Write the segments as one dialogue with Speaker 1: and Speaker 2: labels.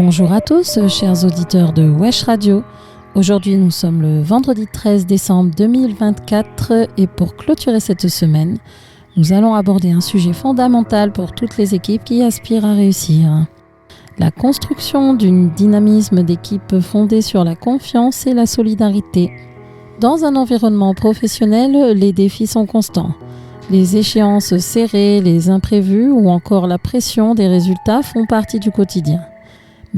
Speaker 1: Bonjour à tous, chers auditeurs de Wesh Radio. Aujourd'hui, nous sommes le vendredi 13 décembre 2024 et pour clôturer cette semaine, nous allons aborder un sujet fondamental pour toutes les équipes qui aspirent à réussir. La construction d'un dynamisme d'équipe fondé sur la confiance et la solidarité. Dans un environnement professionnel, les défis sont constants. Les échéances serrées, les imprévus ou encore la pression des résultats font partie du quotidien.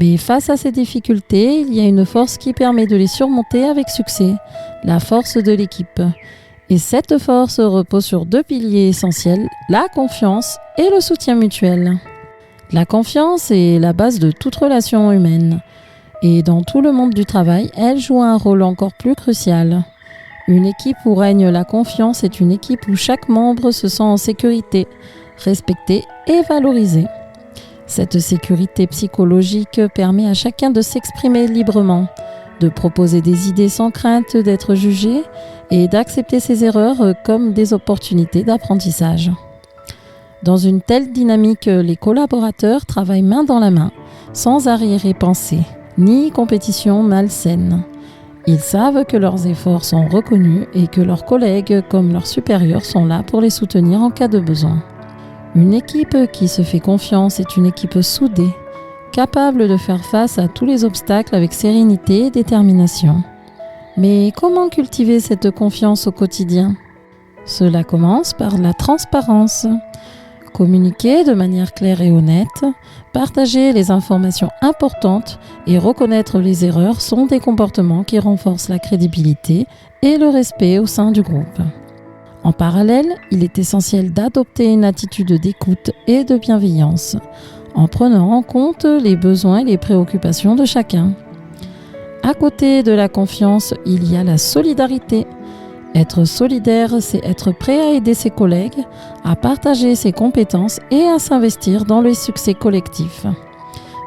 Speaker 1: Mais face à ces difficultés, il y a une force qui permet de les surmonter avec succès, la force de l'équipe. Et cette force repose sur deux piliers essentiels, la confiance et le soutien mutuel. La confiance est la base de toute relation humaine. Et dans tout le monde du travail, elle joue un rôle encore plus crucial. Une équipe où règne la confiance est une équipe où chaque membre se sent en sécurité, respecté et valorisé. Cette sécurité psychologique permet à chacun de s'exprimer librement, de proposer des idées sans crainte d'être jugé et d'accepter ses erreurs comme des opportunités d'apprentissage. Dans une telle dynamique, les collaborateurs travaillent main dans la main, sans arrière-pensée, ni compétition malsaine. Ils savent que leurs efforts sont reconnus et que leurs collègues comme leurs supérieurs sont là pour les soutenir en cas de besoin. Une équipe qui se fait confiance est une équipe soudée, capable de faire face à tous les obstacles avec sérénité et détermination. Mais comment cultiver cette confiance au quotidien ? Cela commence par la transparence. Communiquer de manière claire et honnête, partager les informations importantes et reconnaître les erreurs sont des comportements qui renforcent la crédibilité et le respect au sein du groupe. En parallèle, il est essentiel d'adopter une attitude d'écoute et de bienveillance, en prenant en compte les besoins et les préoccupations de chacun. À côté de la confiance, il y a la solidarité. Être solidaire, c'est être prêt à aider ses collègues, à partager ses compétences et à s'investir dans le succès collectif.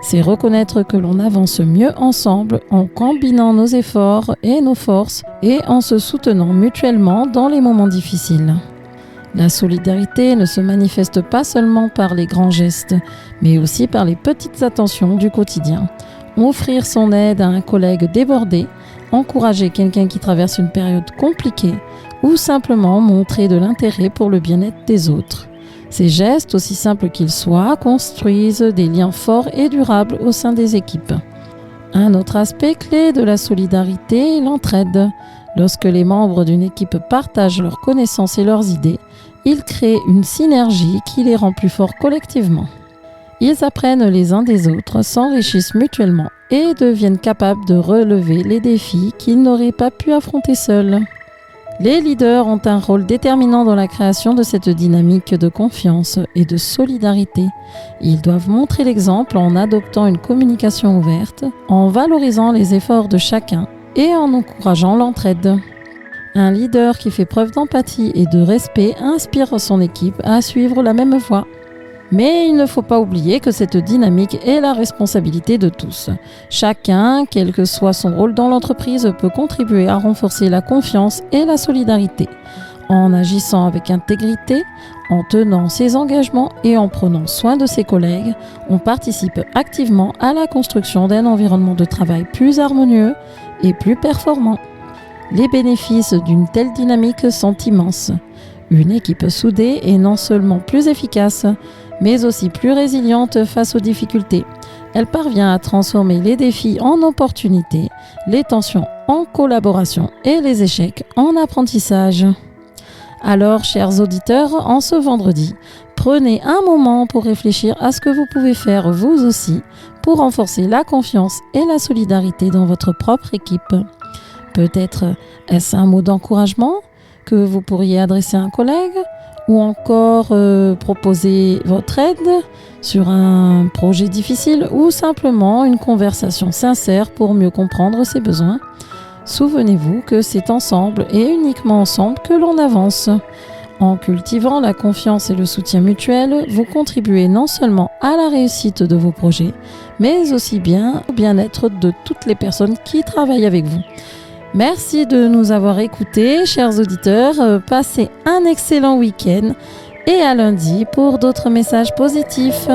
Speaker 1: C'est reconnaître que l'on avance mieux ensemble en combinant nos efforts et nos forces et en se soutenant mutuellement dans les moments difficiles. La solidarité ne se manifeste pas seulement par les grands gestes, mais aussi par les petites attentions du quotidien. Offrir son aide à un collègue débordé, encourager quelqu'un qui traverse une période compliquée ou simplement montrer de l'intérêt pour le bien-être des autres. Ces gestes, aussi simples qu'ils soient, construisent des liens forts et durables au sein des équipes. Un autre aspect clé de la solidarité est l'entraide. Lorsque les membres d'une équipe partagent leurs connaissances et leurs idées, ils créent une synergie qui les rend plus forts collectivement. Ils apprennent les uns des autres, s'enrichissent mutuellement et deviennent capables de relever les défis qu'ils n'auraient pas pu affronter seuls. Les leaders ont un rôle déterminant dans la création de cette dynamique de confiance et de solidarité. Ils doivent montrer l'exemple en adoptant une communication ouverte, en valorisant les efforts de chacun et en encourageant l'entraide. Un leader qui fait preuve d'empathie et de respect inspire son équipe à suivre la même voie. Mais il ne faut pas oublier que cette dynamique est la responsabilité de tous. Chacun, quel que soit son rôle dans l'entreprise, peut contribuer à renforcer la confiance et la solidarité. En agissant avec intégrité, en tenant ses engagements et en prenant soin de ses collègues, on participe activement à la construction d'un environnement de travail plus harmonieux et plus performant. Les bénéfices d'une telle dynamique sont immenses. Une équipe soudée est non seulement plus efficace, mais aussi plus résiliente face aux difficultés. Elle parvient à transformer les défis en opportunités, les tensions en collaboration et les échecs en apprentissage. Alors, chers auditeurs, en ce vendredi, prenez un moment pour réfléchir à ce que vous pouvez faire vous aussi pour renforcer la confiance et la solidarité dans votre propre équipe. Peut-être est-ce un mot d'encouragement que vous pourriez adresser à un collègue ou encore proposer votre aide sur un projet difficile ou simplement une conversation sincère pour mieux comprendre ses besoins. Souvenez-vous que c'est ensemble et uniquement ensemble que l'on avance. En cultivant la confiance et le soutien mutuel, vous contribuez non seulement à la réussite de vos projets, mais aussi bien au bien-être de toutes les personnes qui travaillent avec vous. Merci de nous avoir écoutés, chers auditeurs. Passez un excellent week-end et à lundi pour d'autres messages positifs.